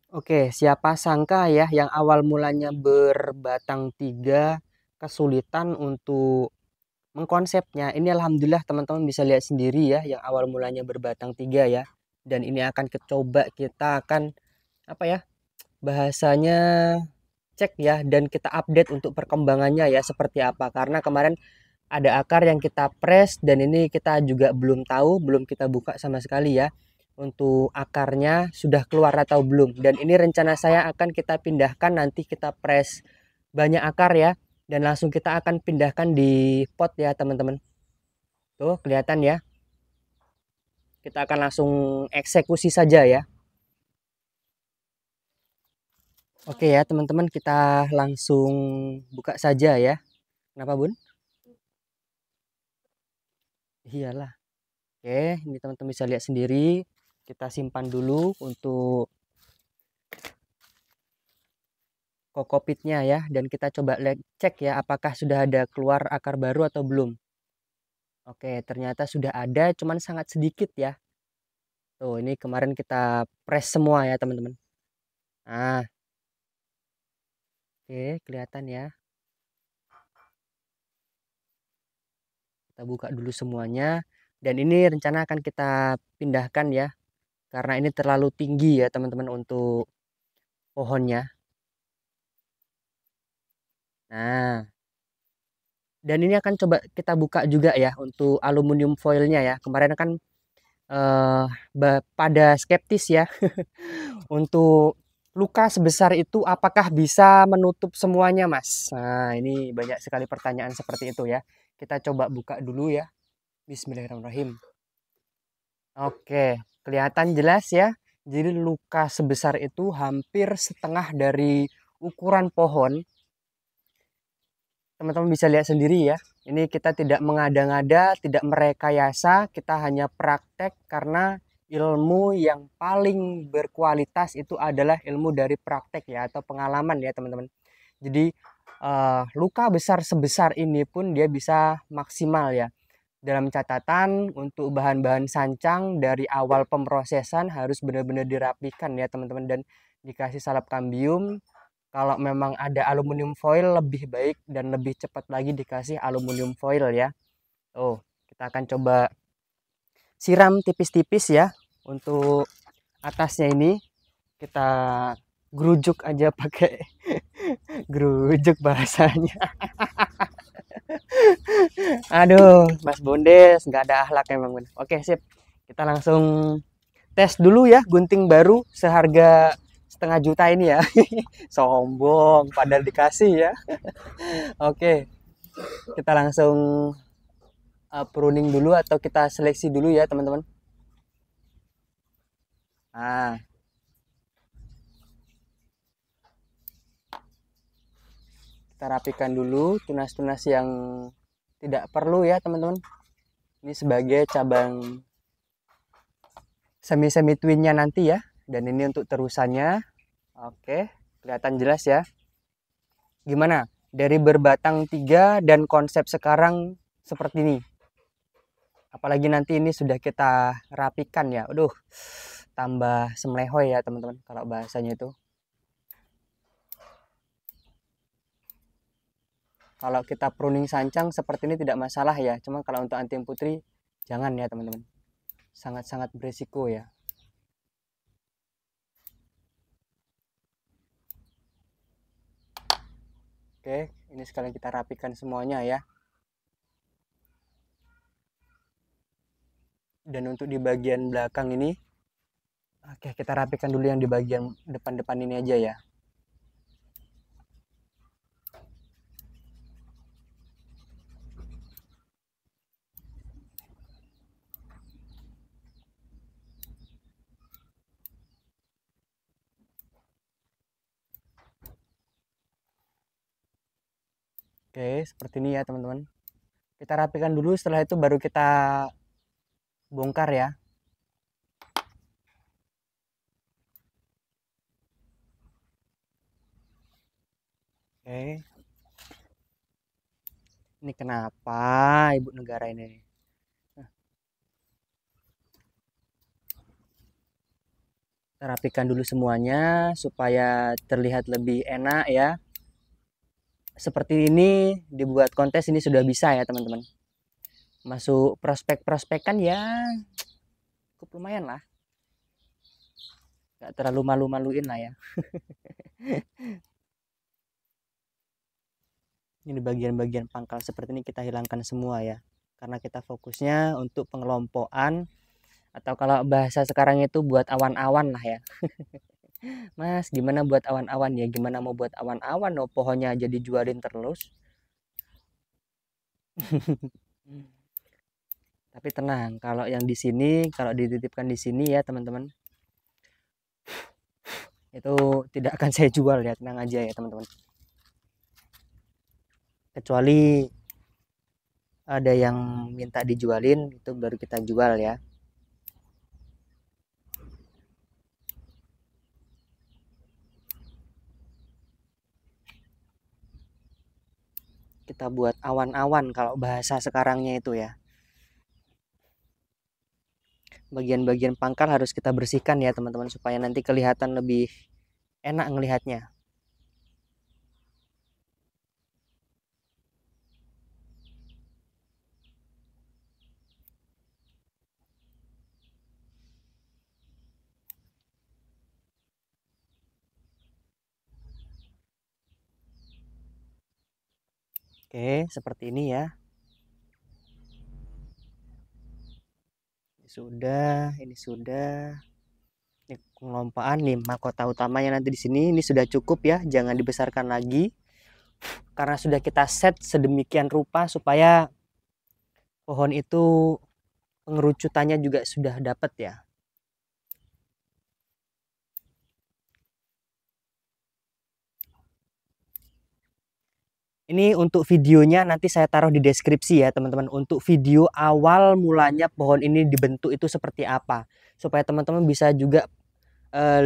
Oke, siapa sangka ya yang awal mulanya berbatang 3 kesulitan untuk mengkonsepnya. Ini alhamdulillah teman-teman bisa lihat sendiri ya yang awal mulanya berbatang 3 ya. Dan ini akan coba kita akan apa ya? Bahasanya cek ya dan kita update untuk perkembangannya ya seperti apa. Karena kemarin ada akar yang kita press dan ini kita juga belum tahu, belum kita buka sama sekali ya. Untuk akarnya sudah keluar atau belum. Dan ini rencana saya akan kita pindahkan nanti kita press banyak akar ya. Dan langsung kita akan pindahkan di pot ya teman-teman. Tuh kelihatan ya. Kita akan langsung eksekusi saja ya. Oke ya teman-teman kita langsung buka saja ya. Kenapa bun? Iyalah. Oke ini teman-teman bisa lihat sendiri. Kita simpan dulu untuk kokopitnya ya dan kita coba cek ya apakah sudah ada keluar akar baru atau belum. Oke ternyata sudah ada cuman sangat sedikit ya. Tuh ini kemarin kita press semua ya teman-teman. Nah oke kelihatan ya. Kita buka dulu semuanya dan ini rencana akan kita pindahkan ya karena ini terlalu tinggi ya teman-teman untuk pohonnya. Nah dan ini akan coba kita buka juga ya untuk aluminium foilnya ya. Kemarin kan eh, pada skeptis ya untuk luka sebesar itu apakah bisa menutup semuanya Mas? Nah ini banyak sekali pertanyaan seperti itu ya. Kita coba buka dulu ya. Bismillahirrahmanirrahim. Oke, kelihatan jelas ya. Jadi luka sebesar itu hampir setengah dari ukuran pohon. Teman-teman bisa lihat sendiri ya. Ini kita tidak mengada-ngada, tidak merekayasa, kita hanya praktek karena ilmu yang paling berkualitas itu adalah ilmu dari praktek ya atau pengalaman ya teman-teman. Jadi luka besar sebesar ini pun dia bisa maksimal ya. Dalam catatan untuk bahan-bahan sancang dari awal pemrosesan harus benar-benar dirapikan ya teman-teman dan dikasih salep kambium. Kalau memang ada aluminium foil lebih baik dan lebih cepat lagi dikasih aluminium foil ya. Oh, kita akan coba siram tipis-tipis ya untuk atasnya ini. Kita gerujuk aja pakai gerujuk bahasanya. Aduh, Mas Bondes nggak ada akhlak emang. Oke, sip. Kita langsung tes dulu ya gunting baru seharga 1,5 juta ini ya. Sombong, padahal dikasih ya. Oke, kita langsung pruning dulu atau kita seleksi dulu ya teman-teman. Nah, kita rapikan dulu tunas-tunas yang tidak perlu ya teman-teman. Ini sebagai cabang semi-semi twinnya nanti ya. Dan ini untuk terusannya. Oke, kelihatan jelas ya. Gimana? Dari berbatang 3 dan konsep sekarang seperti ini. Apalagi nanti ini sudah kita rapikan ya. Aduh, tambah semlehoy ya teman-teman kalau bahasanya itu. Kalau kita pruning sancang seperti ini tidak masalah ya. Cuma kalau untuk anting putri jangan ya teman-teman. Sangat-sangat beresiko ya. Oke, ini sekalian kita rapikan semuanya ya. Dan untuk di bagian belakang ini, oke kita rapikan dulu yang di bagian depan-depan ini aja ya. Oke, seperti ini ya teman-teman. Kita rapikan dulu, setelah itu baru kita bongkar ya. Oke. Ini kenapa ibu negara ini? Kita rapikan dulu semuanya supaya terlihat lebih enak ya. Seperti ini dibuat kontes ini sudah bisa ya teman-teman. Masuk prospek-prospekan ya cukup lumayan lah. Gak terlalu malu-maluin lah ya. Ini bagian-bagian pangkal seperti ini kita hilangkan semua ya. Karena kita fokusnya untuk pengelompokan atau kalau bahasa sekarang itu buat awan-awan lah ya. Mas, gimana buat awan-awan ya? Gimana mau buat awan-awan? Oh, pohonnya aja dijualin terus. Tapi tenang, kalau yang di sini, kalau dititipkan di sini ya teman-teman, itu tidak akan saya jual ya, tenang aja ya teman-teman. Kecuali ada yang minta dijualin, itu baru kita jual ya. Kita buat awan-awan kalau bahasa sekarangnya itu ya. Bagian-bagian pangkal harus kita bersihkan ya teman-teman supaya nanti kelihatan lebih enak ngelihatnya. Oke, seperti ini ya. Ini sudah. Ini pengelompaan nih mahkota utamanya nanti di sini. Ini sudah cukup ya, jangan dibesarkan lagi. Karena sudah kita set sedemikian rupa supaya pohon itu pengerucutannya juga sudah dapat ya. Ini untuk videonya nanti saya taruh di deskripsi ya teman-teman. Untuk video awal mulanya pohon ini dibentuk itu seperti apa. Supaya teman-teman bisa juga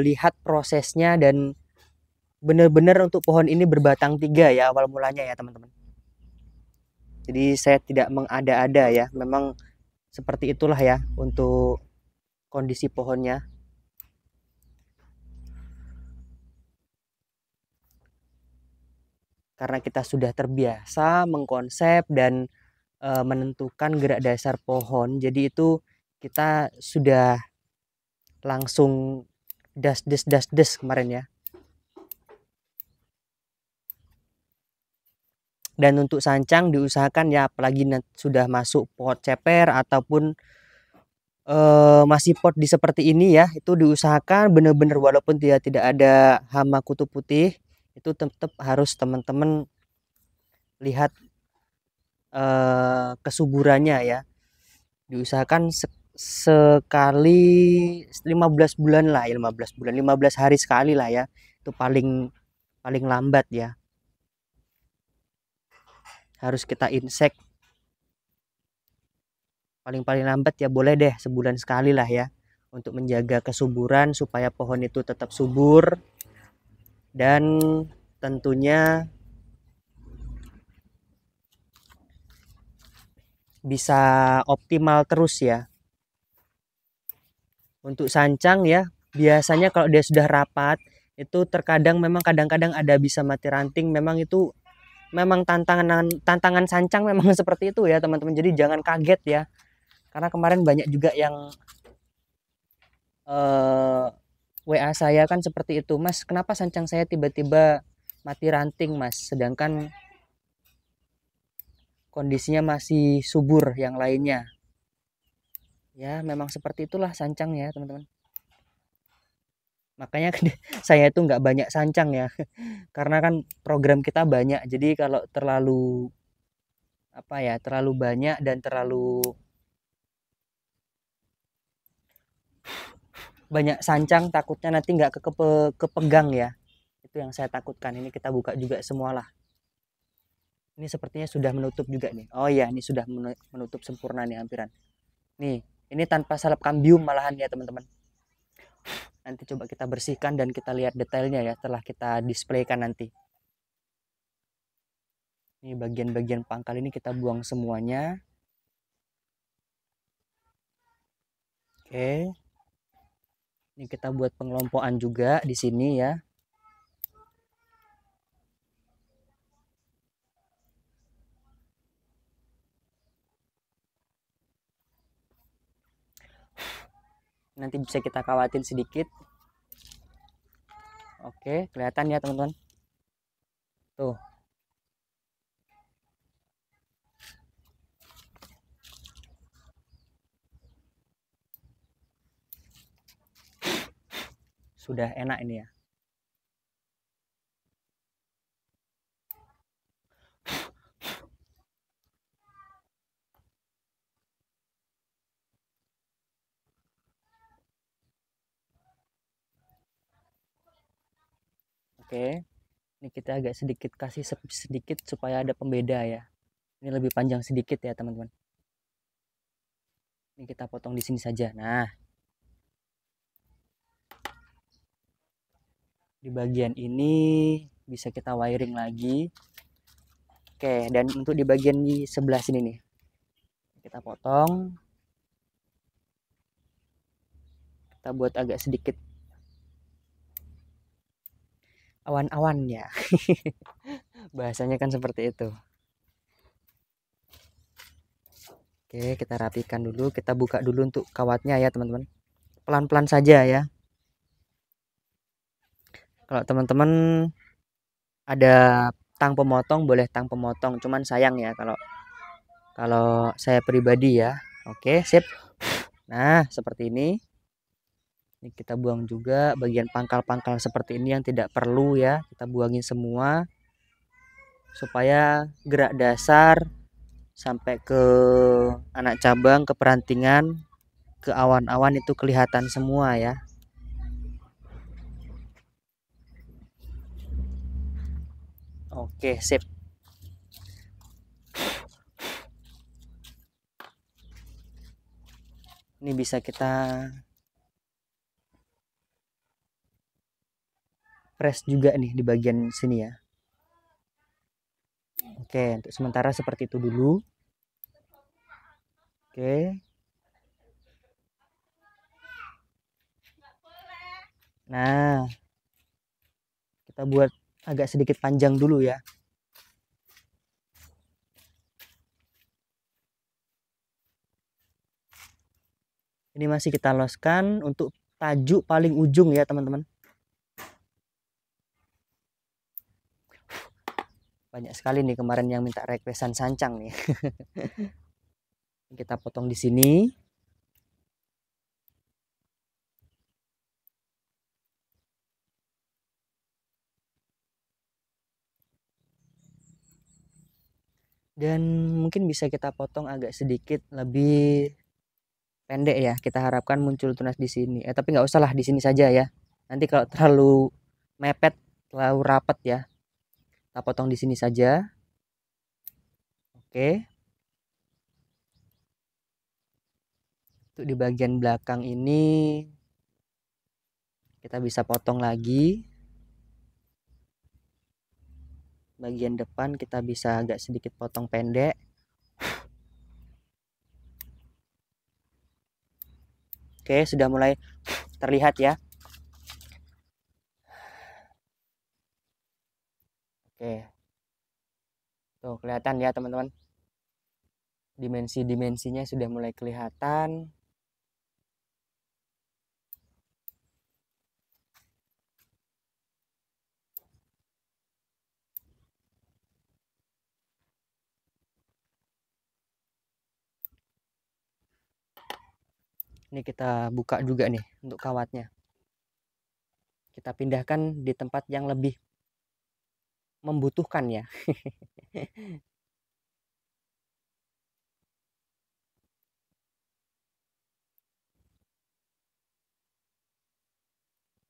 lihat prosesnya dan benar-benar untuk pohon ini berbatang 3 ya awal mulanya ya teman-teman. Jadi saya tidak mengada-ada ya. Memang seperti itulah ya untuk kondisi pohonnya. Karena kita sudah terbiasa mengkonsep dan menentukan gerak dasar pohon. Jadi itu kita sudah langsung das kemarin ya. Dan untuk sancang diusahakan ya apalagi sudah masuk pot ceper ataupun masih pot di seperti ini ya, itu diusahakan benar-benar walaupun dia tidak ada hama kutu putih, itu tetap harus teman-teman lihat kesuburannya ya. Diusahakan sekali 15 bulan lah ya, 15 bulan, 15 hari sekali lah ya. Itu paling paling lambat ya. Harus kita insek paling lambat ya boleh deh sebulan sekali lah ya untuk menjaga kesuburan supaya pohon itu tetap subur dan tentunya bisa optimal terus ya. Untuk sancang ya biasanya kalau dia sudah rapat itu terkadang memang kadang-kadang ada bisa mati ranting, memang itu memang tantangan sancang memang seperti itu ya teman-teman. Jadi jangan kaget ya. Karena kemarin banyak juga yang WA saya kan seperti itu, Mas, kenapa sancang saya tiba-tiba mati ranting, Mas, sedangkan kondisinya masih subur yang lainnya. Ya, memang seperti itulah sancang ya, teman-teman. Makanya saya itu nggak banyak sancang ya, karena kan program kita banyak. Jadi kalau terlalu apa ya, terlalu banyak dan terlalu banyak sancang, takutnya nanti nggak kepegang ya. Itu yang saya takutkan. Ini kita buka juga semualah. Ini sepertinya sudah menutup juga nih. Oh iya, ini sudah menutup sempurna nih hampiran. Nih, ini tanpa salep kambium malahan ya teman-teman. Nanti coba kita bersihkan dan kita lihat detailnya ya setelah kita displaykan nanti. Ini bagian-bagian pangkal ini kita buang semuanya. Oke. Ini kita buat pengelompokan juga di sini ya. Nanti bisa kita kawatin sedikit. Oke, kelihatan ya teman-teman. Tuh. Sudah enak ini ya. Oke. Ini kita agak sedikit kasih sedikit supaya ada pembeda ya. Ini lebih panjang sedikit ya teman-teman. Ini kita potong di sini saja. Nah, di bagian ini bisa kita wiring lagi. Oke, dan untuk di bagian di sebelah sini nih, kita potong. Kita buat agak sedikit awan-awan ya. Bahasanya kan seperti itu. Oke, kita rapikan dulu. Kita buka dulu untuk kawatnya ya teman-teman. Pelan-pelan saja ya. Kalau teman-teman ada tang pemotong, boleh tang pemotong. Cuman sayang ya kalau saya pribadi ya. Oke, sip. Nah, seperti ini. Ini kita buang juga bagian pangkal-pangkal seperti ini yang tidak perlu ya. Kita buangin semua supaya gerak dasar sampai ke anak cabang, ke perantingan, ke awan-awan itu kelihatan semua ya. Oke, sip. Ini bisa kita press juga nih di bagian sini ya. Oke, untuk sementara seperti itu dulu. Oke. Nah, kita buat agak sedikit panjang dulu ya. Ini masih kita loskan untuk tajuk paling ujung ya teman-teman. Banyak sekali nih kemarin yang minta requestan sancang nih. Kita potong di sini. Dan mungkin bisa kita potong agak sedikit lebih pendek ya. Kita harapkan muncul tunas di sini. Tapi nggak usah lah di sini saja ya. Nanti kalau terlalu mepet, terlalu rapat ya, kita potong di sini saja. Oke. Untuk di bagian belakang ini kita bisa potong lagi. Bagian depan kita bisa agak sedikit potong pendek. Oke, sudah mulai terlihat ya. Oke. Tuh, kelihatan ya teman-teman. Dimensi-dimensinya sudah mulai kelihatan. Ini kita buka juga nih untuk kawatnya. Kita pindahkan di tempat yang lebih membutuhkan ya.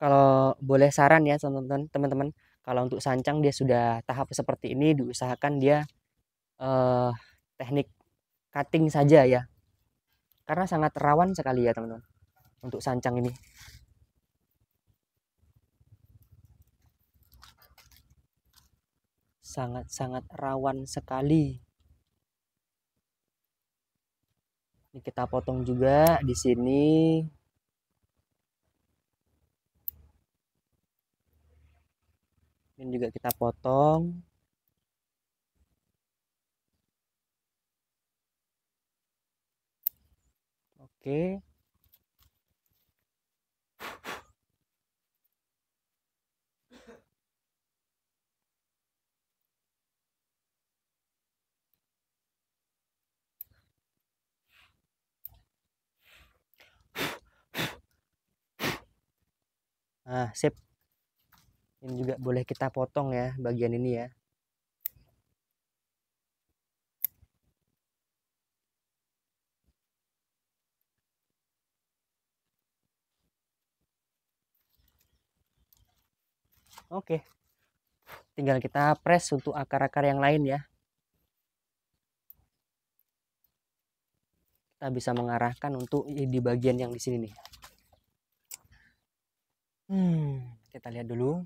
Kalau boleh saran ya teman-teman, kalau untuk sancang dia sudah tahap seperti ini diusahakan dia eh, teknik cutting saja ya. Karena sangat rawan sekali ya teman-teman untuk sancang ini. Sangat-sangat rawan sekali. Ini kita potong juga di sini. Ini juga kita potong. Oke. Nah, sip. Ini juga boleh kita potong ya bagian ini ya. Oke. Tinggal kita press untuk akar-akar yang lain ya. Kita bisa mengarahkan untuk di bagian yang di sini nih. Kita lihat dulu.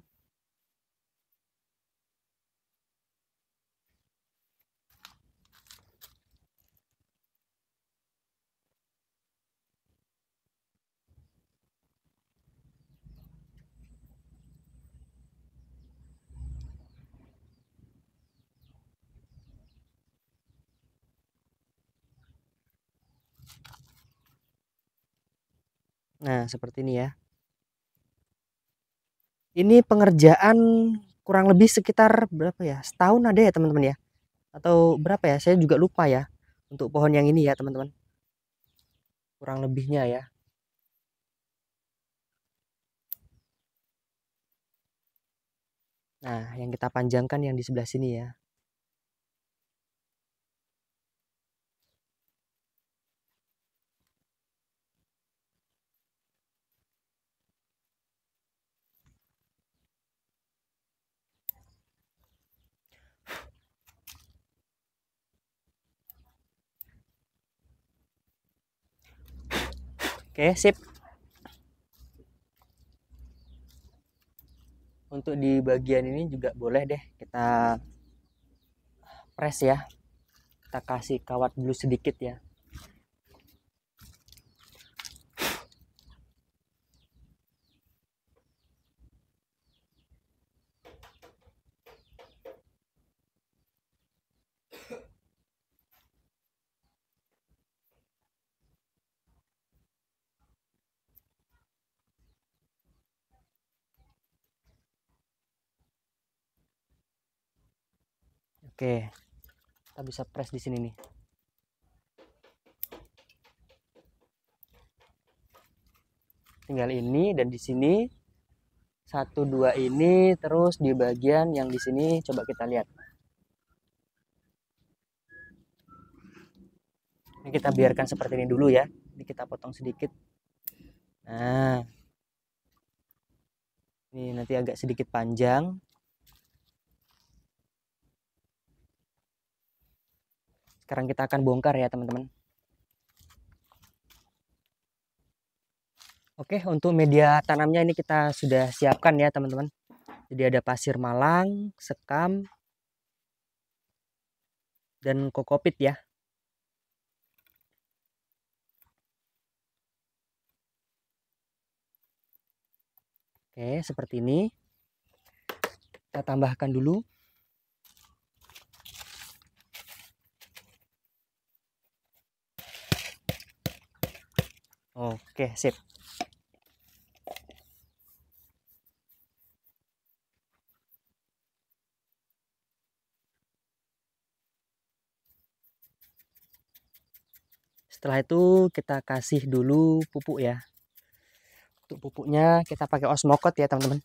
Nah, seperti ini ya. Ini pengerjaan kurang lebih sekitar berapa ya? Setahun ada ya teman-teman ya? Atau berapa ya? Saya juga lupa ya. Untuk pohon yang ini ya teman-teman. Kurang lebihnya ya. Nah, yang kita panjangkan yang di sebelah sini ya. Oke, sip. Untuk di bagian ini juga boleh deh kita press ya. Kita kasih kawat dulu sedikit ya. Oke. Kita bisa press di sini nih. Tinggal ini dan di sini 1 2 ini terus di bagian yang di sini coba kita lihat. Ini kita biarkan seperti ini dulu ya. Ini kita potong sedikit. Nah. Ini nanti agak sedikit panjang. Sekarang kita akan bongkar ya teman-teman. Oke, untuk media tanamnya ini kita sudah siapkan ya teman-teman. Jadi ada pasir malang, sekam, dan kokopit ya. Oke, seperti ini. Kita tambahkan dulu. Oke, sip. Setelah itu kita kasih dulu pupuk ya. Untuk pupuknya kita pakai Osmokot ya teman-teman.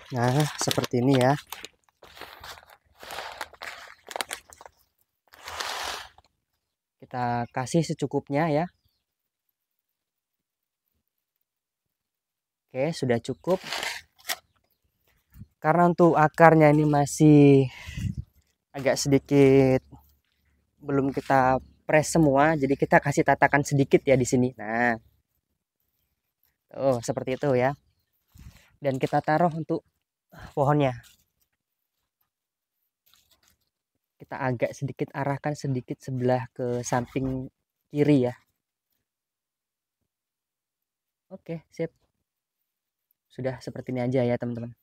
Nah, seperti ini ya. Kita kasih secukupnya ya. Oke, sudah cukup. Karena untuk akarnya ini masih agak sedikit belum kita press semua, jadi kita kasih tatakan sedikit ya di sini. Nah, oh seperti itu ya. Dan kita taruh untuk pohonnya. Kita agak sedikit arahkan sedikit sebelah ke samping kiri ya. Oke, sip. Sudah seperti ini aja ya teman-teman.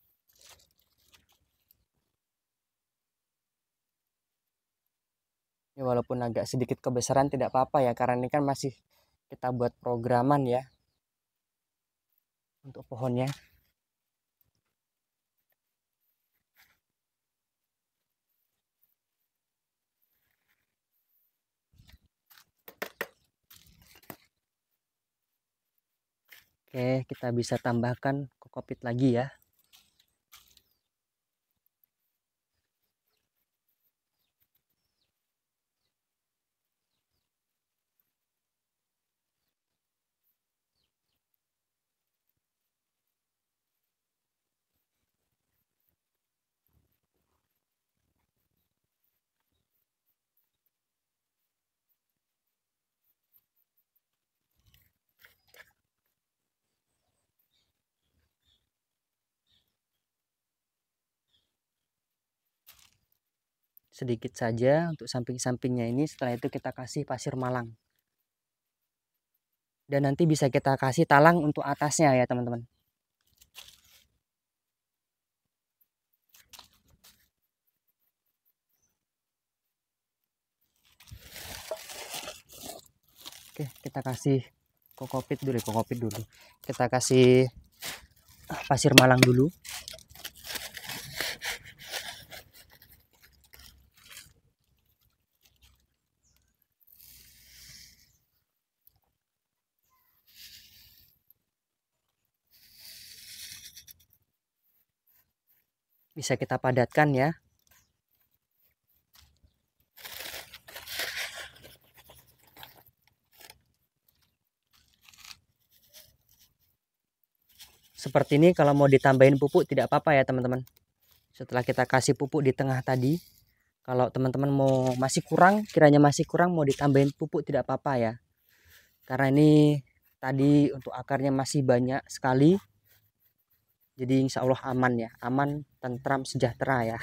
Ini walaupun agak sedikit kebesaran tidak apa-apa ya, karena ini kan masih kita buat programan ya untuk pohonnya. Oke, kita bisa tambahkan kokopit lagi ya. Sedikit saja untuk samping-sampingnya ini, setelah itu kita kasih pasir malang. Dan nanti bisa kita kasih talang untuk atasnya ya teman-teman. Oke, kita kasih kokopit dulu. Kita kasih pasir malang dulu. Bisa kita padatkan ya. Seperti ini, kalau mau ditambahin pupuk tidak apa-apa ya teman-teman. Setelah kita kasih pupuk di tengah tadi, kalau teman-teman kiranya masih kurang mau ditambahin pupuk tidak apa-apa ya. Karena ini tadi untuk akarnya masih banyak sekali. Jadi insya Allah aman ya, aman, tentram, sejahtera ya.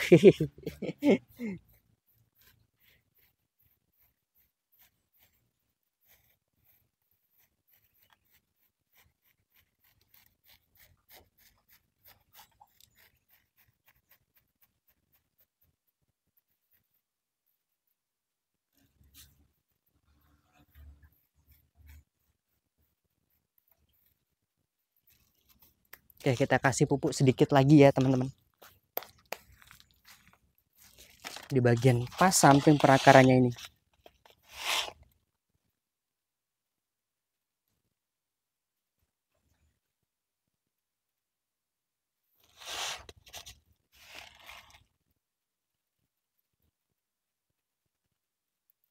Oke, kita kasih pupuk sedikit lagi ya teman-teman. Di bagian pas samping perakarannya ini.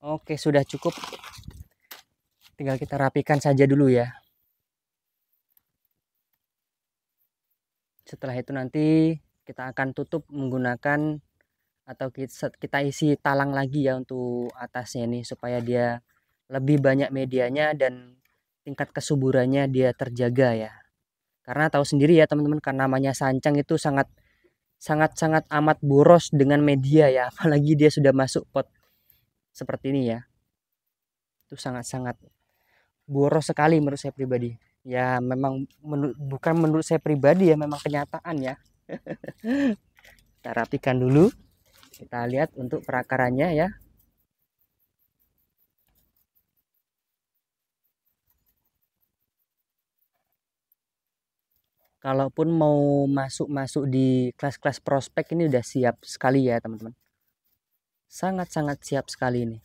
Oke, sudah cukup. Tinggal kita rapikan saja dulu ya. Setelah itu nanti kita akan tutup menggunakan atau kita isi talang lagi ya untuk atasnya ini, supaya dia lebih banyak medianya dan tingkat kesuburannya dia terjaga ya. Karena tahu sendiri ya teman-teman, kan namanya sancang itu sangat amat boros dengan media ya, apalagi dia sudah masuk pot seperti ini ya. Itu sangat boros sekali menurut saya pribadi. Ya memang bukan menurut saya pribadi ya, memang kenyataan ya. Kita rapikan dulu. Kita lihat untuk perakarannya ya. Kalaupun mau masuk di kelas-kelas prospek ini udah siap sekali ya teman-teman. Sangat siap sekali ini.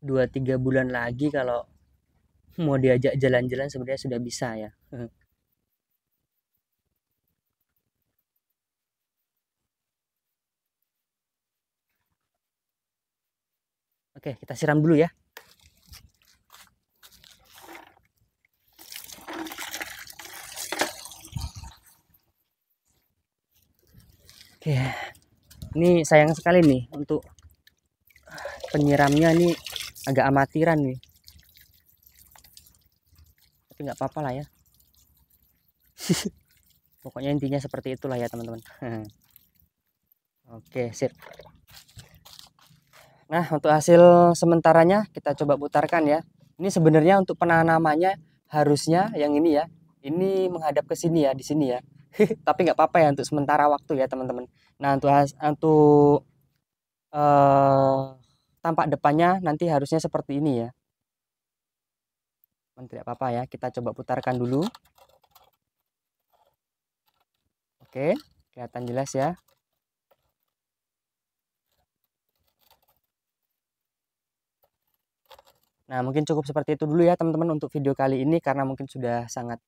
Dua tiga bulan lagi kalau mau diajak jalan-jalan sebenarnya sudah bisa ya. Oke, kita siram dulu ya. Oke, ini sayang sekali nih untuk penyiramnya, ini agak amatiran nih. tapi nggak apa-apa lah ya. Pokoknya intinya seperti itulah ya teman-teman. Oke, sip. Nah, untuk hasil sementaranya kita coba putarkan ya. Ini sebenarnya untuk penanamannya harusnya yang ini ya. Ini menghadap ke sini ya, di sini ya. Tapi nggak apa-apa ya untuk sementara waktu ya teman-teman. Nah, untuk tampak depannya nanti harusnya seperti ini ya. Tidak apa-apa ya, kita coba putarkan dulu. Oke, kelihatan jelas ya. Nah, mungkin cukup seperti itu dulu ya teman-teman untuk video kali ini karena mungkin sudah sangat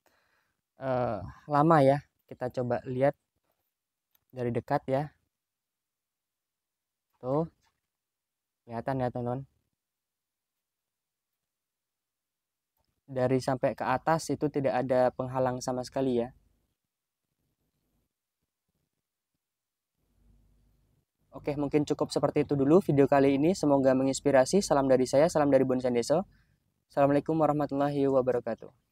lama ya. Kita coba lihat dari dekat ya. Tuh, kelihatan ya teman-teman. Dari sampai ke atas itu tidak ada penghalang sama sekali ya. Oke, mungkin cukup seperti itu dulu video kali ini. Semoga menginspirasi. Salam dari saya, salam dari Bonsan Deso. Assalamualaikum warahmatullahi wabarakatuh.